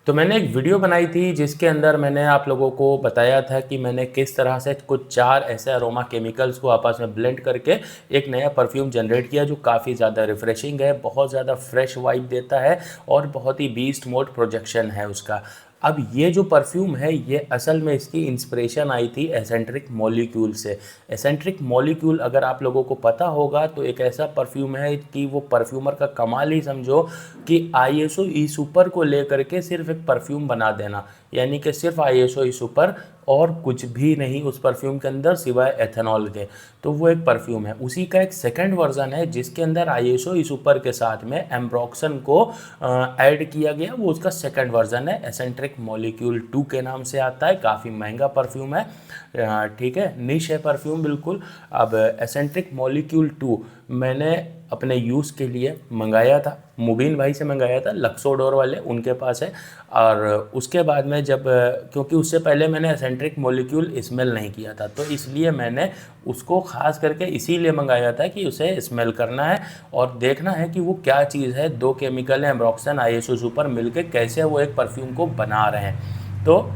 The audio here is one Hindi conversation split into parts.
तो मैंने एक वीडियो बनाई थी जिसके अंदर मैंने आप लोगों को बताया था कि मैंने किस तरह से कुछ 4 ऐसे अरोमा केमिकल्स को आपस में ब्लेंड करके एक नया परफ्यूम जनरेट किया जो काफ़ी ज़्यादा रिफ्रेशिंग है, बहुत ज़्यादा फ्रेश वाइब देता है और बहुत ही बीस्ट मोड प्रोजेक्शन है उसका। अब ये जो परफ्यूम है ये असल में इसकी इंस्पिरेशन आई थी एसेंट्रिक मॉलिक्यूल से। एसेंट्रिक मॉलिक्यूल अगर आप लोगों को पता होगा तो एक ऐसा परफ्यूम है कि वो परफ्यूमर का कमाल ही समझो कि आईएसओ ई सुपर को लेकर के सिर्फ एक परफ्यूम बना देना, यानी कि सिर्फ आईएसओ ई सुपर और कुछ भी नहीं उस परफ्यूम के अंदर सिवाय एथेनॉल के। तो वो एक परफ्यूम है। उसी का एक सेकंड वर्जन है जिसके अंदर आईएसओ ई सुपर के साथ में एम्ब्रॉक्सन को ऐड किया गया। वो उसका सेकंड वर्जन है, एसेंट्रिक मॉलिक्यूल 2 के नाम से आता है। काफ़ी महंगा परफ्यूम है, ठीक है, निश है परफ्यूम बिल्कुल। अब एसेंट्रिक मॉलिक्यूल 2 मैंने अपने यूज़ के लिए मंगाया था, मुबीन भाई से मंगाया था, लक्सोडोर वाले उनके पास है। और उसके बाद में जब क्योंकि उससे पहले मैंने एसेंट्रिक मॉलिक्यूल स्मेल नहीं किया था तो इसलिए मैंने उसको ख़ास करके इसीलिए मंगाया था कि उसे स्मेल करना है और देखना है कि वो क्या चीज़ है। 2 केमिकल हैं, एम्ब्रॉक्सन आईएसओ सुपर मिलके कैसे वो एक परफ्यूम को बना रहे हैं। तो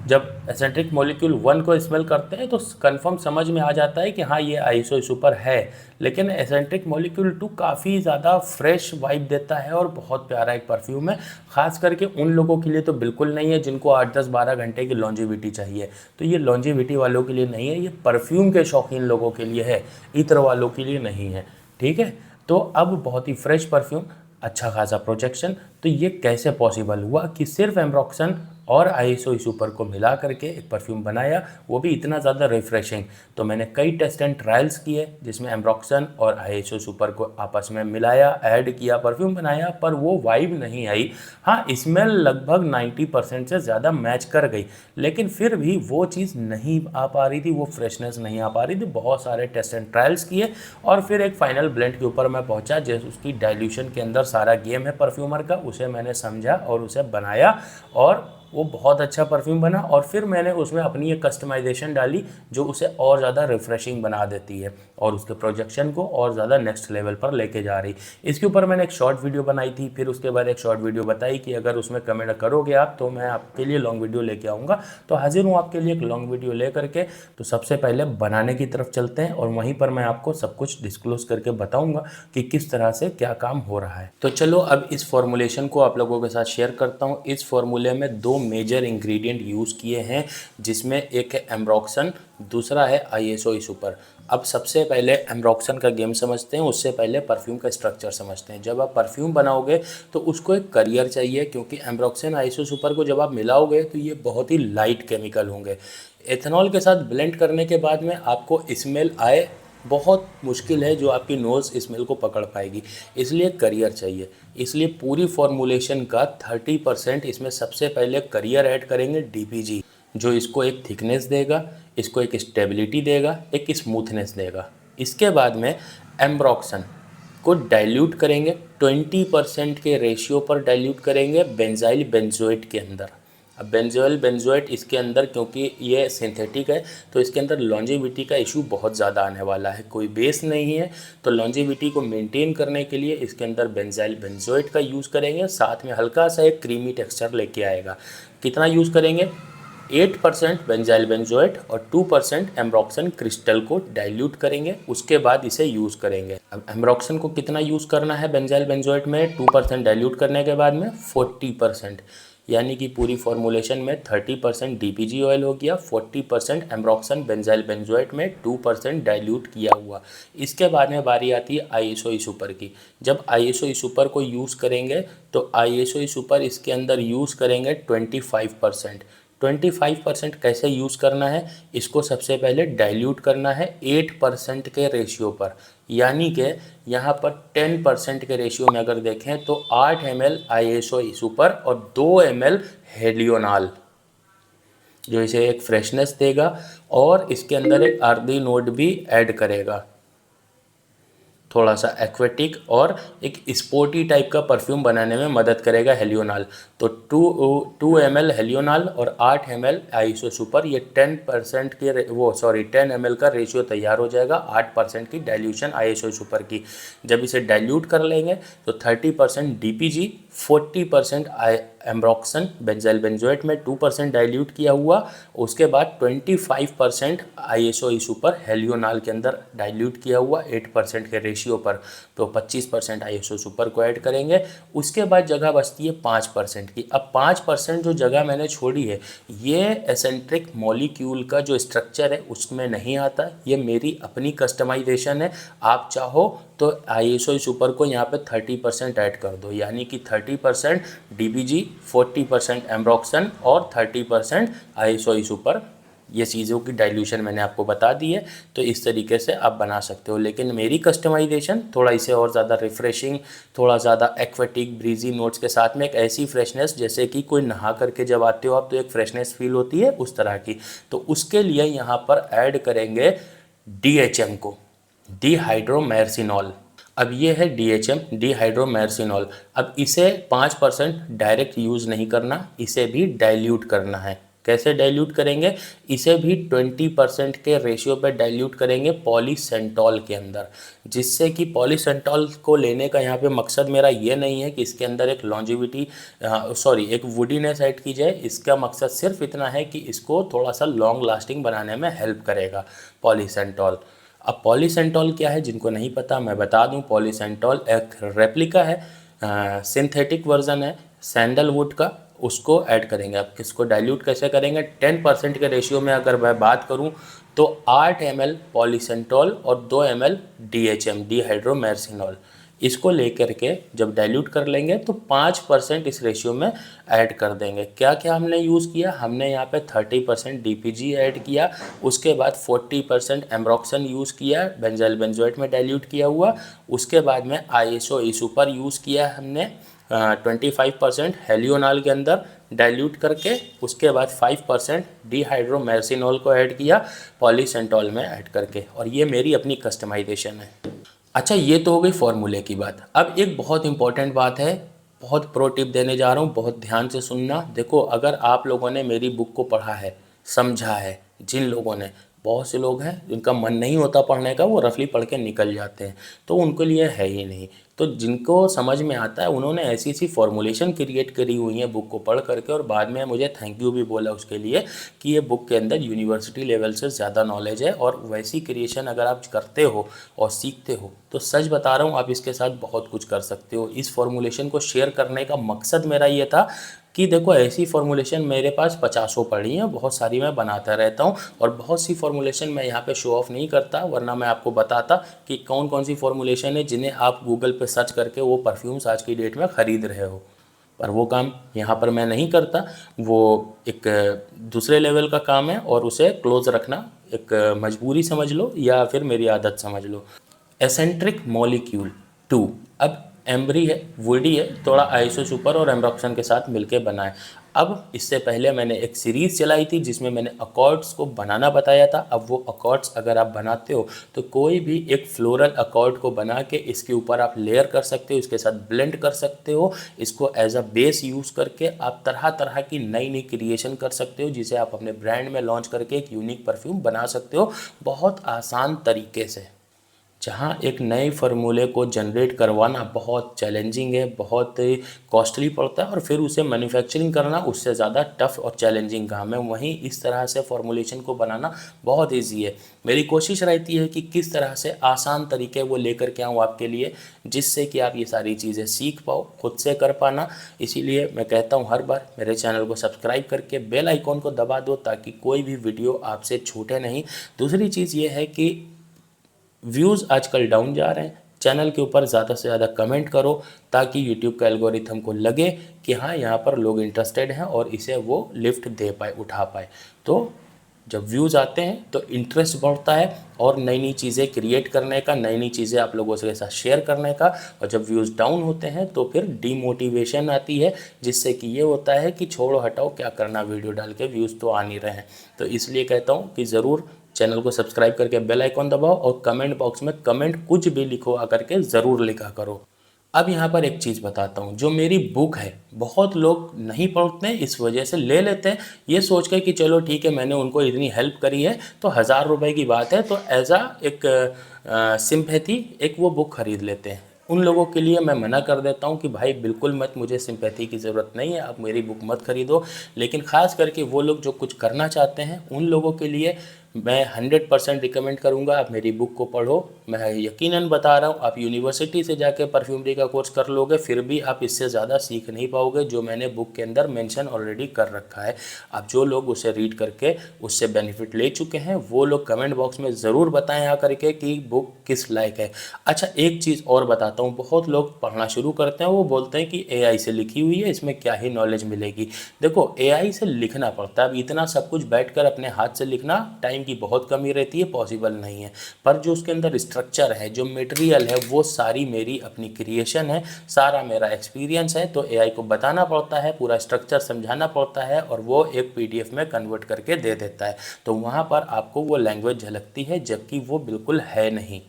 जब एसेंट्रिक मॉलिक्यूल 1 को स्मेल करते हैं तो कंफर्म समझ में आ जाता है कि हाँ ये आईएसओ सुपर है। लेकिन एसेंट्रिक मॉलिक्यूल 2 काफ़ी ज़्यादा फ्रेश वाइब देता है और बहुत प्यारा एक परफ्यूम है। ख़ास करके उन लोगों के लिए तो बिल्कुल नहीं है जिनको 8-10-12 घंटे की लॉन्जिविटी चाहिए। तो ये लॉन्जिविटी वालों के लिए नहीं है, ये परफ्यूम के शौकीन लोगों के लिए है, इत्र वालों के लिए नहीं है। ठीक है, तो अब बहुत ही फ्रेश परफ्यूम, अच्छा खासा प्रोजेक्शन। तो ये कैसे पॉसिबल हुआ कि सिर्फ एम्ब्रॉक्सन और आईएसओ सुपर को मिला करके एक परफ्यूम बनाया, वो भी इतना ज़्यादा रिफ्रेशिंग। तो मैंने कई टेस्ट एंड ट्रायल्स किए जिसमें एम्ब्रॉक्सन और आईएसओ सुपर को आपस में मिलाया, ऐड किया, परफ्यूम बनाया, पर वो वाइब नहीं आई। हाँ, स्मेल लगभग 90% से ज़्यादा मैच कर गई, लेकिन फिर भी वो चीज़ नहीं आ पा रही थी, वो फ्रेशनेस नहीं आ पा रही थी। बहुत सारे टेस्ट एंड ट्रायल्स किए और फिर एक फाइनल ब्लेंड के ऊपर मैं पहुंचा। जैसे उसकी डाइल्यूशन के अंदर सारा गेम है परफ्यूमर का, उसे मैंने समझा और उसे बनाया और वो बहुत अच्छा परफ्यूम बना। और फिर मैंने उसमें अपनी एक कस्टमाइजेशन डाली जो उसे और ज़्यादा रिफ्रेशिंग बना देती है और उसके प्रोजेक्शन को और ज़्यादा नेक्स्ट लेवल पर लेके जा रही। इसके ऊपर मैंने एक शॉर्ट वीडियो बनाई थी, फिर उसके बाद एक शॉर्ट वीडियो बताई कि अगर उसमें कमेंट करोगे आप तो मैं आपके लिए लॉन्ग वीडियो लेके आऊँगा। तो हाजिर हूँ आपके लिए एक लॉन्ग वीडियो ले करके। तो सबसे पहले बनाने की तरफ चलते हैं और वहीं पर मैं आपको सब कुछ डिस्क्लोज करके बताऊँगा कि किस तरह से क्या काम हो रहा है। तो चलो अब इस फॉर्मूलेशन को आप लोगों के साथ शेयर करता हूँ। इस फॉर्मूले में 2 मेजर इंग्रेडिएंट यूज़ किए हैं जिसमें एक है एम्ब्रॉक्सन, दूसरा है आईएसओ सुपर। अब सबसे पहले एम्ब्रॉक्सन का गेम समझते हैं, उससे पहले परफ्यूम का स्ट्रक्चर समझते हैं। जब आप परफ्यूम बनाओगे तो उसको एक करियर चाहिए, क्योंकि एम्ब्रॉक्सन आईएसओ सुपर को जब आप मिलाओगे तो ये बहुत ही लाइट केमिकल होंगे। एथेनॉल के साथ ब्लेंड करने के बाद में आपको स्मेल आए बहुत मुश्किल है, जो आपकी नोज़ स्मेल को पकड़ पाएगी, इसलिए करियर चाहिए। इसलिए पूरी फॉर्मूलेशन का 30% इसमें सबसे पहले करियर ऐड करेंगे, डीपीजी, जो इसको एक थिकनेस देगा, इसको एक स्टेबिलिटी देगा, एक स्मूथनेस देगा। इसके बाद में एम्ब्रॉक्सन को डाइल्यूट करेंगे, 20% के रेशियो पर डाइल्यूट करेंगे बेंजाइल बेंजोएट के अंदर। अब बेंजोइल बेंजोएट इसके अंदर, क्योंकि ये सिंथेटिक है तो इसके अंदर लॉन्जिविटी का इशू बहुत ज़्यादा आने वाला है, कोई बेस नहीं है। तो लॉन्जिविटी को मेंटेन करने के लिए इसके अंदर बेंजाइल बेंजोएट का यूज़ करेंगे, साथ में हल्का सा एक क्रीमी टेक्सचर लेके आएगा। कितना यूज़ करेंगे? 8% बेंजाइल बेंजोएट और 2% एम्ब्रॉक्सन क्रिस्टल को डाइल्यूट करेंगे, उसके बाद इसे यूज़ करेंगे। अब एम्ब्रॉक्सन को कितना यूज़ करना है बेंजाइल बेंजोएट में? 2% डाइल्यूट करने के बाद में 40%, यानी कि पूरी फॉर्मूलेशन में 30% डीपीजी ऑयल हो गया, 40% एम्ब्रॉक्सन बेंजाइल बेंजोएट में 2% डाइल्यूट किया हुआ। इसके बाद में बारी आती है आईएसओ सुपर की। जब आईएसओ सुपर को यूज़ करेंगे तो आईएसओ सुपर इसके अंदर यूज़ करेंगे 25%। 25% कैसे यूज़ करना है? इसको सबसे पहले डाइल्यूट करना है 8% के रेशियो पर, यानी कि यहाँ पर 10% के रेशियो में अगर देखें तो 8 ml आईएसओ सुपर और 2 ml हेलियोनाल, जो इसे एक फ्रेशनेस देगा और इसके अंदर एक अर्दी नोट भी ऐड करेगा, थोड़ा सा एक्वेटिक और एक स्पोर्टी टाइप का परफ्यूम बनाने में मदद करेगा हेलियोनाल। तो 2 ml हेलियोनाल और 8 ml आइसो सुपर, ये 10% के 10 ml का रेशियो तैयार हो जाएगा 8% की डाइल्यूशन आइसो सुपर की। जब इसे डाइल्यूट कर लेंगे तो 30% DPG, 40% एम्ब्रोक्सन बेंजाइल बेंजोएट में 2% डाइल्यूट किया हुआ, उसके बाद 25% आईएसओ सुपर हेलियोनाल के अंदर डाइल्यूट किया हुआ 8% के रेशियो पर, तो 25% आईएसओ सुपर को ऐड करेंगे। उसके बाद जगह बचती है 5% की। अब 5% जो जगह मैंने छोड़ी है, ये एसेंट्रिक मॉलिक्यूल का जो स्ट्रक्चर है उसमें नहीं आता, ये मेरी अपनी कस्टमाइजेशन है। आप चाहो तो आईएसओ सुपर को यहाँ पे 30% ऐड कर दो, यानी कि 30% DPG, 40% एम्ब्रोक्सन और 30% आईएसओ सुपर। ये चीज़ों की डाइल्यूशन मैंने आपको बता दी है, तो इस तरीके से आप बना सकते हो। लेकिन मेरी कस्टमाइजेशन थोड़ा इसे और ज़्यादा रिफ्रेशिंग, थोड़ा ज़्यादा एक्वेटिक ब्रीजी नोट्स के साथ में एक ऐसी फ्रेशनेस जैसे कि कोई नहा करके जब आते हो आप तो एक फ्रेशनेस फील होती है, उस तरह की। तो उसके लिए यहाँ पर ऐड करेंगे DHM को, डिहाइड्रोमेर्सिनॉल। अब ये है DHM, डिहाइड्रोमेर्सिनॉल। अब इसे 5% डायरेक्ट यूज़ नहीं करना, इसे भी डाइल्यूट करना है। कैसे डाइल्यूट करेंगे? इसे भी 20% के रेशियो पे डाइल्यूट करेंगे पॉलीसेंटॉल के अंदर, जिससे कि पॉलीसेंटॉल को लेने का यहाँ पे मकसद मेरा ये नहीं है कि इसके अंदर एक लॉन्जिविटी एक वुडीनेस ऐड की जाए। इसका मकसद सिर्फ इतना है कि इसको थोड़ा सा लॉन्ग लास्टिंग बनाने में हेल्प करेगा पॉलीसेंटॉल। अब पॉलीसेंटॉल क्या है, जिनको नहीं पता मैं बता दूं, पॉलीसेंटॉल एक रेप्लिका है, सिंथेटिक वर्जन है सैंडलवुड का, उसको ऐड करेंगे। अब किसको डाइल्यूट कैसे करेंगे? 10% के रेशियो में अगर मैं बात करूं तो 8 ml पॉलीसेंटॉल और 2 ml DHM, डिहाइड्रोमेर्सिनॉल, इसको लेकर के जब डाइल्यूट कर लेंगे तो 5% इस रेशियो में ऐड कर देंगे। क्या क्या हमने यूज़ किया? हमने यहाँ पे 30% DPG ऐड किया, उसके बाद 40% एम्ब्रोक्सन यूज़ किया बेंजाइल बेंजोएट में डाइल्यूट किया हुआ, उसके बाद में आईएसओ सुपर यूज़ किया हमने 25% हेलियोनाल के अंदर डाइल्यूट करके, उसके बाद 5% डिहाइड्रोमेर्सिनॉल को ऐड किया पॉलीसेंटॉल में ऐड करके, और ये मेरी अपनी कस्टमाइजेशन है। अच्छा, ये तो हो गई फॉर्मूले की बात। अब एक बहुत इंपॉर्टेंट बात है, बहुत प्रो टिप देने जा रहा हूँ, बहुत ध्यान से सुनना। देखो, अगर आप लोगों ने मेरी बुक को पढ़ा है, समझा है, जिन लोगों ने, बहुत से लोग हैं जिनका मन नहीं होता पढ़ने का, वो रफली पढ़ के निकल जाते हैं, तो उनके लिए है ही नहीं। तो जिनको समझ में आता है उन्होंने ऐसी ऐसी फॉर्मुलेशन क्रिएट करी हुई है बुक को पढ़ करके, और बाद में मुझे थैंक यू भी बोला उसके लिए कि ये बुक के अंदर यूनिवर्सिटी लेवल से ज़्यादा नॉलेज है, और वैसी क्रिएशन अगर आप करते हो और सीखते हो तो सच बता रहा हूँ आप इसके साथ बहुत कुछ कर सकते हो। इस फॉर्मुलेशन को शेयर करने का मकसद मेरा ये था कि देखो, ऐसी फॉर्मुलेशन मेरे पास 50 पड़ी हैं, बहुत सारी मैं बनाता रहता हूँ, और बहुत सी फॉर्मुलेशन मैं यहाँ पे शो ऑफ नहीं करता, वरना मैं आपको बताता कि कौन कौन सी फॉर्मुलेशन है जिन्हें आप गूगल पे सर्च करके वो परफ्यूम्स आज की डेट में ख़रीद रहे हो। पर वो काम यहाँ पर मैं नहीं करता, वो एक दूसरे लेवल का काम है, और उसे क्लोज रखना एक मजबूरी समझ लो या फिर मेरी आदत समझ लो। एसेंट्रिक मॉलिक्यूल 2, अब एम्ब्री है, वुडी है, थोड़ा आइसो सुपर और एम्ब्रोक्सन के साथ मिलके बना है। अब इससे पहले मैंने एक सीरीज़ चलाई थी जिसमें मैंने अकॉर्ड्स को बनाना बताया था। अब वो अकॉर्ड्स अगर आप बनाते हो तो कोई भी एक फ्लोरल अकॉर्ड को बना के इसके ऊपर आप लेयर कर सकते हो, इसके साथ ब्लेंड कर सकते हो, इसको एज अ बेस यूज़ करके आप तरह तरह की नई नई क्रिएशन कर सकते हो, जिसे आप अपने ब्रांड में लॉन्च करके एक यूनिक परफ्यूम बना सकते हो बहुत आसान तरीके से। जहाँ एक नए फार्मूले को जनरेट करवाना बहुत चैलेंजिंग है, बहुत कॉस्टली पड़ता है, और फिर उसे मैन्युफैक्चरिंग करना उससे ज़्यादा टफ और चैलेंजिंग काम है। वहीं इस तरह से फॉर्मुलेशन को बनाना बहुत इजी है। मेरी कोशिश रहती है कि किस तरह से आसान तरीके वो लेकर के आऊँ आपके लिए, जिससे कि आप ये सारी चीज़ें सीख पाओ, खुद से कर पाना। इसीलिए मैं कहता हूँ हर बार, मेरे चैनल को सब्सक्राइब करके बेल आइकॉन को दबा दो ताकि कोई भी वीडियो आपसे छूटे नहीं। दूसरी चीज़ ये है कि व्यूज़ आजकल डाउन जा रहे हैं, चैनल के ऊपर ज़्यादा से ज़्यादा कमेंट करो ताकि यूट्यूब का एल्गोरिथम को लगे कि हाँ, यहाँ पर लोग इंटरेस्टेड हैं और इसे वो लिफ्ट दे पाए, उठा पाए। तो जब व्यूज़ आते हैं तो इंटरेस्ट बढ़ता है और नई नई चीज़ें क्रिएट करने का, नई नई चीज़ें आप लोगों के साथ शेयर करने का। और जब व्यूज़ डाउन होते हैं तो फिर डीमोटिवेशन आती है, जिससे कि ये होता है कि छोड़ो हटाओ, क्या करना वीडियो डाल के, व्यूज़ तो आ नहीं रहे हैं। तो इसलिए कहता हूँ कि ज़रूर चैनल को सब्सक्राइब करके बेल आइकॉन दबाओ, और कमेंट बॉक्स में कमेंट कुछ भी लिखो आकर के ज़रूर लिखा करो। अब यहाँ पर एक चीज़ बताता हूँ, जो मेरी बुक है बहुत लोग नहीं पढ़ते हैं, इस वजह से ले लेते हैं ये सोच कर कि चलो ठीक है मैंने उनको इतनी हेल्प करी है तो 1000 रुपये की बात है, तो एज आ एक सिंपैथी एक वो बुक खरीद लेते हैं। उन लोगों के लिए मैं मना कर देता हूँ कि भाई बिल्कुल मत, मुझे सिंपैथी की ज़रूरत नहीं है, आप मेरी बुक मत खरीदो। लेकिन ख़ास करके वो लोग जो कुछ करना चाहते हैं उन लोगों के लिए मैं 100% रिकमेंड करूँगा आप मेरी बुक को पढ़ो। मैं यकीनन बता रहा हूँ, आप यूनिवर्सिटी से जाके परफ्यूमरी का कोर्स कर लोगे फिर भी आप इससे ज़्यादा सीख नहीं पाओगे जो मैंने बुक के अंदर मेंशन ऑलरेडी कर रखा है। अब जो लोग उसे रीड करके उससे बेनिफिट ले चुके हैं वो लोग कमेंट बॉक्स में ज़रूर बताएं आकर के कि बुक किस लायक है। अच्छा एक चीज़ और बताता हूँ, बहुत लोग पढ़ना शुरू करते हैं वो बोलते हैं कि एआई से लिखी हुई है इसमें क्या ही नॉलेज मिलेगी। देखो एआई से लिखना पड़ता है, अब इतना सब कुछ बैठकर अपने हाथ से लिखना टाइम की बहुत कमी रहती है, पॉसिबल नहीं है। पर जो उसके अंदर स्ट्रक्चर है, जो मटेरियल है, वो सारी मेरी अपनी क्रिएशन है, सारा मेरा एक्सपीरियंस है। तो एआई को बताना पड़ता है, पूरा स्ट्रक्चर समझाना पड़ता है और वो एक पीडीएफ में कन्वर्ट करके दे देता है। तो वहाँ पर आपको वो लैंग्वेज झलकती है जबकि वो बिल्कुल है नहीं।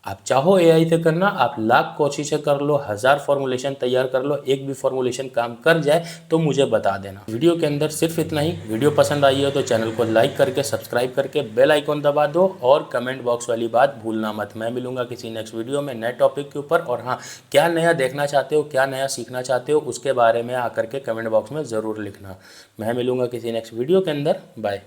आप चाहो एआई से करना, आप लाख कोशिशें कर लो, 1000 फॉर्मूलेशन तैयार कर लो, एक भी फॉर्मूलेशन काम कर जाए तो मुझे बता देना। वीडियो के अंदर सिर्फ इतना ही। वीडियो पसंद आई हो तो चैनल को लाइक करके सब्सक्राइब करके बेल आइकॉन दबा दो और कमेंट बॉक्स वाली बात भूलना मत। मैं मिलूंगा किसी नेक्स्ट वीडियो में नए टॉपिक के ऊपर। और हाँ, क्या नया देखना चाहते हो, क्या नया सीखना चाहते हो, उसके बारे में आकर के कमेंट बॉक्स में ज़रूर लिखना। मैं मिलूंगा किसी नेक्स्ट वीडियो के अंदर। बाय।